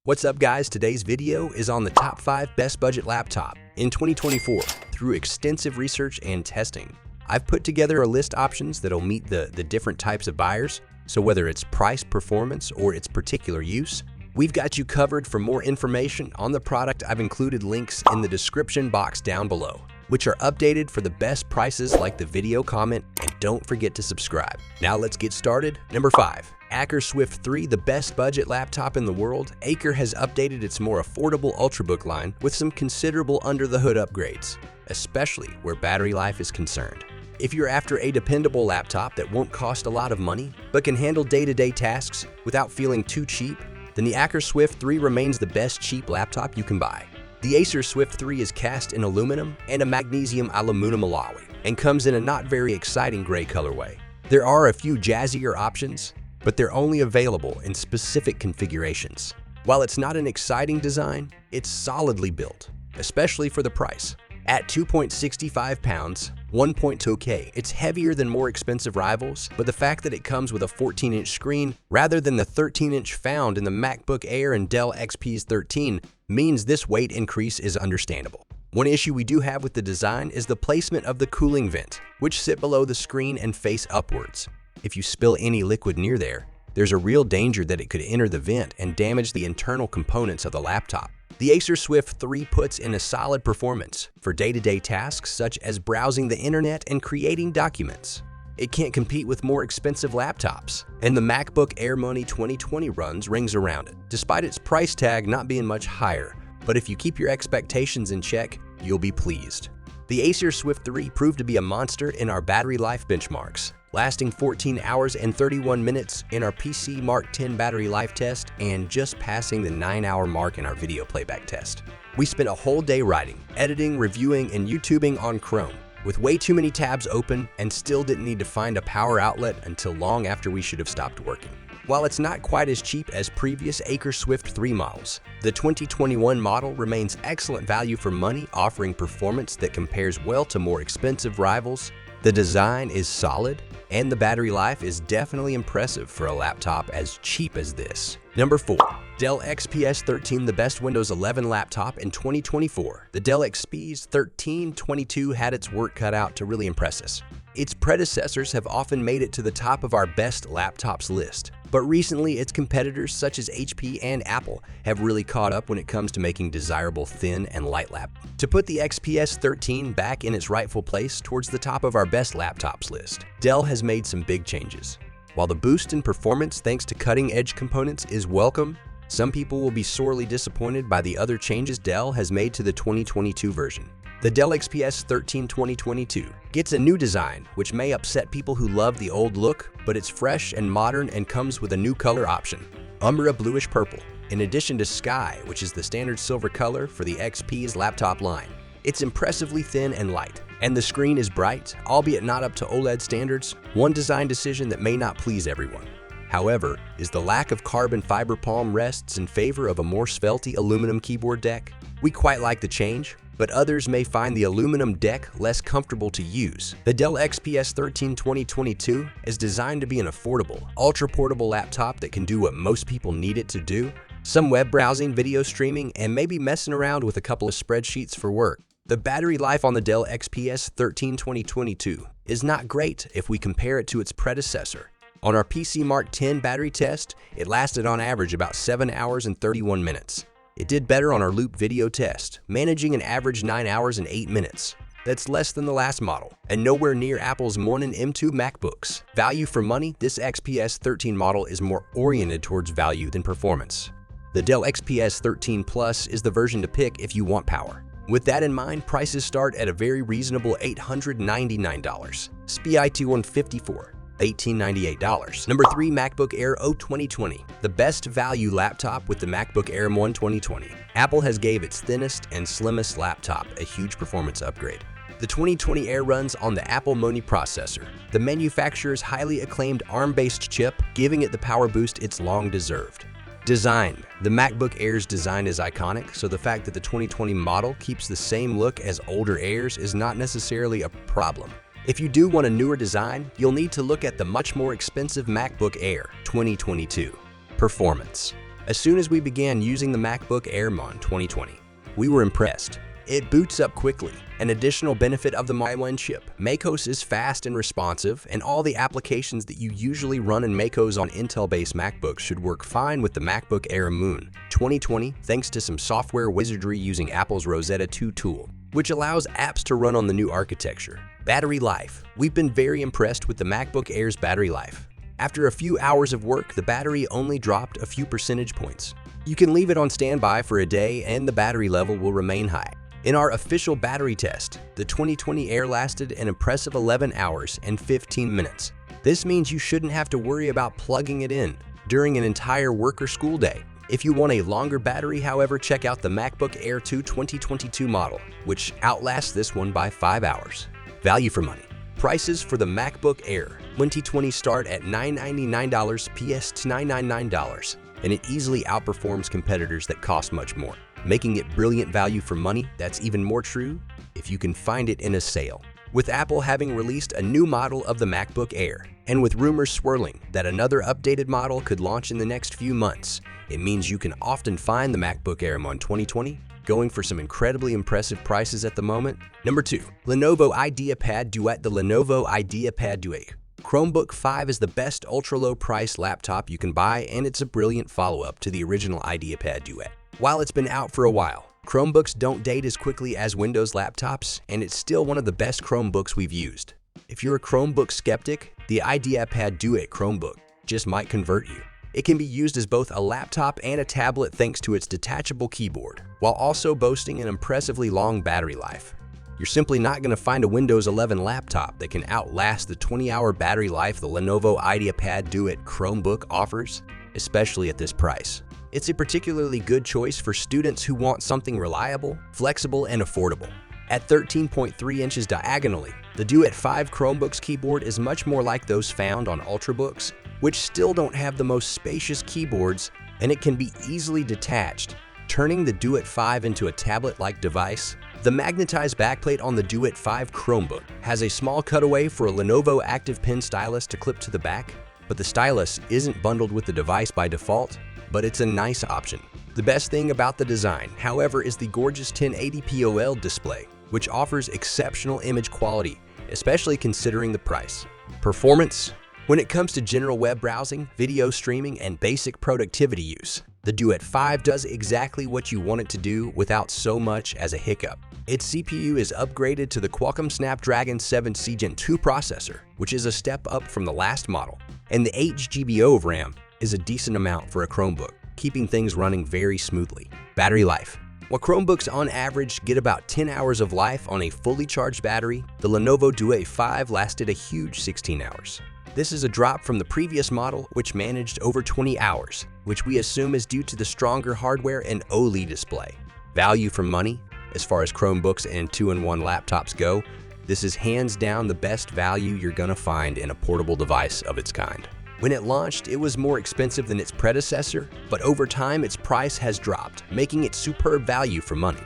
What's up guys, today's video is on the top 5 best budget laptop in 2024 through extensive research and testing. I've put together a list options that'll meet the different types of buyers, so whether it's price, performance, or its particular use, we've got you covered. For more information on the product, I've included links in the description box down below, which are updated for the best prices. Like the video, comment, and don't forget to subscribe. Now let's get started. Number 5. Acer Swift 3, the best budget laptop in the world. Acer has updated its more affordable Ultrabook line with some considerable under-the-hood upgrades, especially where battery life is concerned. If you're after a dependable laptop that won't cost a lot of money but can handle day-to-day tasks without feeling too cheap, then the Acer Swift 3 remains the best cheap laptop you can buy. The Acer Swift 3 is cast in aluminum and a magnesium aluminum alloy and comes in a not very exciting gray colorway. There are a few jazzier options, but they're only available in specific configurations. While it's not an exciting design, it's solidly built, especially for the price. At 2.65 pounds, 1.2K, it's heavier than more expensive rivals, but the fact that it comes with a 14-inch screen rather than the 13-inch found in the MacBook Air and Dell XPS 13 means this weight increase is understandable. One issue we do have with the design is the placement of the cooling vent, which sit below the screen and face upwards. If you spill any liquid near there, there's a real danger that it could enter the vent and damage the internal components of the laptop. The Acer Swift 3 puts in a solid performance for day-to-day tasks such as browsing the internet and creating documents. It can't compete with more expensive laptops, and the MacBook Air Money 2020 rings around it, despite its price tag not being much higher. But if you keep your expectations in check, you'll be pleased. The Acer Swift 3 proved to be a monster in our battery life benchmarks, lasting 14 hours and 31 minutes in our PC Mark 10 battery life test and just passing the 9-hour mark in our video playback test. We spent a whole day writing, editing, reviewing, and YouTubing on Chrome, with way too many tabs open, and still didn't need to find a power outlet until long after we should have stopped working. While it's not quite as cheap as previous Acer Swift 3 models, the 2021 model remains excellent value for money, offering performance that compares well to more expensive rivals. The design is solid, and the battery life is definitely impressive for a laptop as cheap as this. Number 4. Dell XPS 13, the best Windows 11 laptop in 2024. The Dell XPS 1322 had its work cut out to really impress us. Its predecessors have often made it to the top of our best laptops list, but recently its competitors such as HP and Apple have really caught up when it comes to making desirable thin and light laptops. To put the XPS 13 back in its rightful place towards the top of our best laptops list, Dell has made some big changes. While the boost in performance thanks to cutting-edge components is welcome, some people will be sorely disappointed by the other changes Dell has made to the 2022 version. The Dell XPS 13 2022 gets a new design, which may upset people who love the old look, but it's fresh and modern and comes with a new color option, Umbra Bluish Purple, in addition to Sky, which is the standard silver color for the XP's laptop line. It's impressively thin and light, and the screen is bright, albeit not up to OLED standards. One design decision that may not please everyone, however, is the lack of carbon fiber palm rests in favor of a more svelty aluminum keyboard deck. We quite like the change, but others may find the aluminum deck less comfortable to use. The Dell XPS 13 2022 is designed to be an affordable, ultra-portable laptop that can do what most people need it to do: some web browsing, video streaming, and maybe messing around with a couple of spreadsheets for work. The battery life on the Dell XPS 13 2022 is not great if we compare it to its predecessor. On our PC Mark 10 battery test, it lasted on average about 7 hours and 31 minutes. It did better on our Loop video test, managing an average 9 hours and 8 minutes. That's less than the last model, and nowhere near Apple's M1 and M2 MacBooks. Value for money, this XPS 13 model is more oriented towards value than performance. The Dell XPS 13 Plus is the version to pick if you want power. With that in mind, prices start at a very reasonable $899. SPI 2154. $1,898. Number 3. MacBook Air O 2020, the best value laptop with the MacBook Air M1 2020. Apple has gave its thinnest and slimmest laptop a huge performance upgrade. The 2020 Air runs on the Apple Money processor, the manufacturer's highly acclaimed ARM-based chip, giving it the power boost it's long deserved. Design. The MacBook Air's design is iconic, so the fact that the 2020 model keeps the same look as older Airs is not necessarily a problem. If you do want a newer design, you'll need to look at the much more expensive MacBook Air 2022. Performance. As soon as we began using the MacBook Air in 2020, we were impressed. It boots up quickly. An additional benefit of the M1 chip, macOS is fast and responsive, and all the applications that you usually run in macOS on Intel-based MacBooks should work fine with the MacBook Air M1 2020 thanks to some software wizardry using Apple's Rosetta 2 tool, which allows apps to run on the new architecture. Battery life. We've been very impressed with the MacBook Air's battery life. After a few hours of work, the battery only dropped a few percentage points. You can leave it on standby for a day and the battery level will remain high. In our official battery test, the 2020 Air lasted an impressive 11 hours and 15 minutes. This means you shouldn't have to worry about plugging it in during an entire work or school day. If you want a longer battery, however, check out the MacBook Air 2 2022 model, which outlasts this one by 5 hours. Value for money. Prices for the MacBook Air 2020 start at $999 PS to $999, and it easily outperforms competitors that cost much more, making it brilliant value for money. That's even more true if you can find it in a sale. With Apple having released a new model of the MacBook Air, and with rumors swirling that another updated model could launch in the next few months, it means you can often find the MacBook Air in 2020 going for some incredibly impressive prices at the moment. Number 2. Lenovo IdeaPad Duet. The Lenovo IdeaPad Duet Chromebook 5 is the best ultra-low price laptop you can buy, and it's a brilliant follow-up to the original IdeaPad Duet. While it's been out for a while, Chromebooks don't date as quickly as Windows laptops, and it's still one of the best Chromebooks we've used. If you're a Chromebook skeptic, the IdeaPad Duet Chromebook just might convert you. It can be used as both a laptop and a tablet thanks to its detachable keyboard, while also boasting an impressively long battery life. You're simply not going to find a Windows 11 laptop that can outlast the 20-hour battery life the Lenovo IdeaPad Duet Chromebook offers, especially at this price. It's a particularly good choice for students who want something reliable, flexible, and affordable. At 13.3 inches diagonally, the Duet 5 Chromebook's keyboard is much more like those found on Ultrabooks, which still don't have the most spacious keyboards, and it can be easily detached, turning the Duet 5 into a tablet-like device. The magnetized backplate on the Duet 5 Chromebook has a small cutaway for a Lenovo Active Pen stylus to clip to the back, but the stylus isn't bundled with the device by default, but it's a nice option. The best thing about the design, however, is the gorgeous 1080p OLED display, which offers exceptional image quality, especially considering the price. Performance. When it comes to general web browsing, video streaming, and basic productivity use, the Duet 5 does exactly what you want it to do without so much as a hiccup. Its CPU is upgraded to the Qualcomm Snapdragon 7C Gen 2 processor, which is a step up from the last model, and the 8GB of RAM is a decent amount for a Chromebook, keeping things running very smoothly. Battery life. While Chromebooks on average get about 10 hours of life on a fully charged battery, the Lenovo Duet 5 lasted a huge 16 hours. This is a drop from the previous model, which managed over 20 hours, which we assume is due to the stronger hardware and OLED display. Value for money. As far as Chromebooks and 2-in-1 laptops go, this is hands down the best value you're gonna find in a portable device of its kind. When it launched, it was more expensive than its predecessor, but over time its price has dropped, making it superb value for money.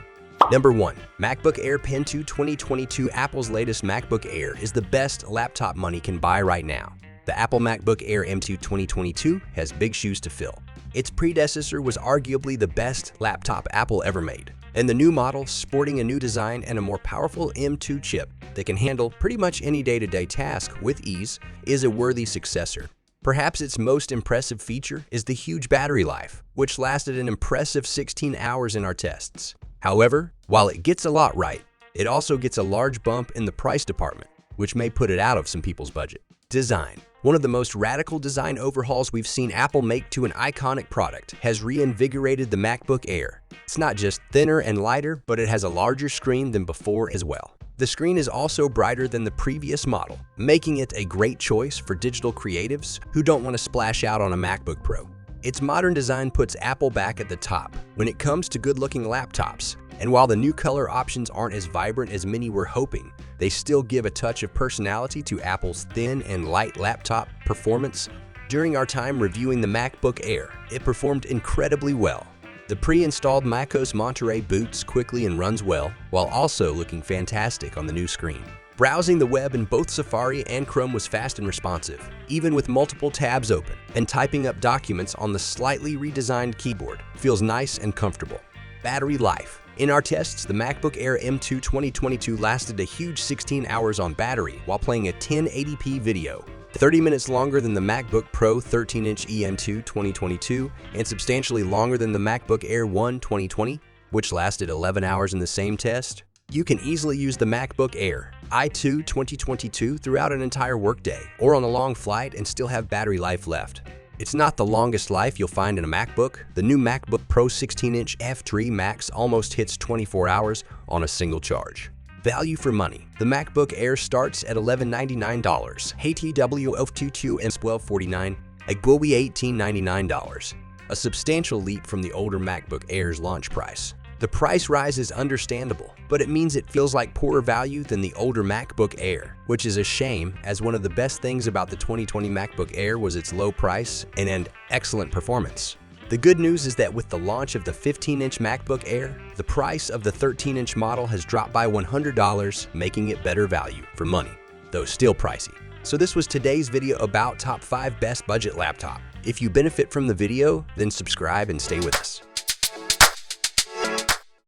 Number 1. MacBook Air Pen 2 2022. Apple's latest MacBook Air is the best laptop money can buy right now. The Apple MacBook Air M2 2022 has big shoes to fill. Its predecessor was arguably the best laptop Apple ever made, and the new model, sporting a new design and a more powerful M2 chip that can handle pretty much any day-to-day task with ease, is a worthy successor. Perhaps its most impressive feature is the huge battery life, which lasted an impressive 16 hours in our tests. However, while it gets a lot right, it also gets a large bump in the price department, which may put it out of some people's budget. Design. One of the most radical design overhauls we've seen Apple make to an iconic product has reinvigorated the MacBook Air. It's not just thinner and lighter, but it has a larger screen than before as well. The screen is also brighter than the previous model, making it a great choice for digital creatives who don't want to splash out on a MacBook Pro. Its modern design puts Apple back at the top when it comes to good-looking laptops, and while the new color options aren't as vibrant as many were hoping, they still give a touch of personality to Apple's thin and light laptop performance. During our time reviewing the MacBook Air, it performed incredibly well. The pre-installed macOS Monterey boots quickly and runs well, while also looking fantastic on the new screen. Browsing the web in both Safari and Chrome was fast and responsive, even with multiple tabs open, and typing up documents on the slightly redesigned keyboard feels nice and comfortable. Battery life. In our tests, the MacBook Air M2 2022 lasted a huge 16 hours on battery while playing a 1080p video, 30 minutes longer than the MacBook Pro 13-inch M2 2022 and substantially longer than the MacBook Air 1 2020, which lasted 11 hours in the same test. You can easily use the MacBook Air i2 2022 throughout an entire workday or on a long flight and still have battery life left. It's not the longest life you'll find in a MacBook. The new MacBook Pro 16-inch F3 Max almost hits 24 hours on a single charge. Value for money. The MacBook Air starts at $1,199, HTW of 22 and $1,249, a GWI $1,899, a substantial leap from the older MacBook Air's launch price. The price rise is understandable, but it means it feels like poorer value than the older MacBook Air, which is a shame, as one of the best things about the 2020 MacBook Air was its low price and excellent performance. The good news is that with the launch of the 15-inch MacBook Air, the price of the 13-inch model has dropped by $100, making it better value for money, though still pricey. So this was today's video about top 5 best budget laptop. If you benefit from the video, then subscribe and stay with us.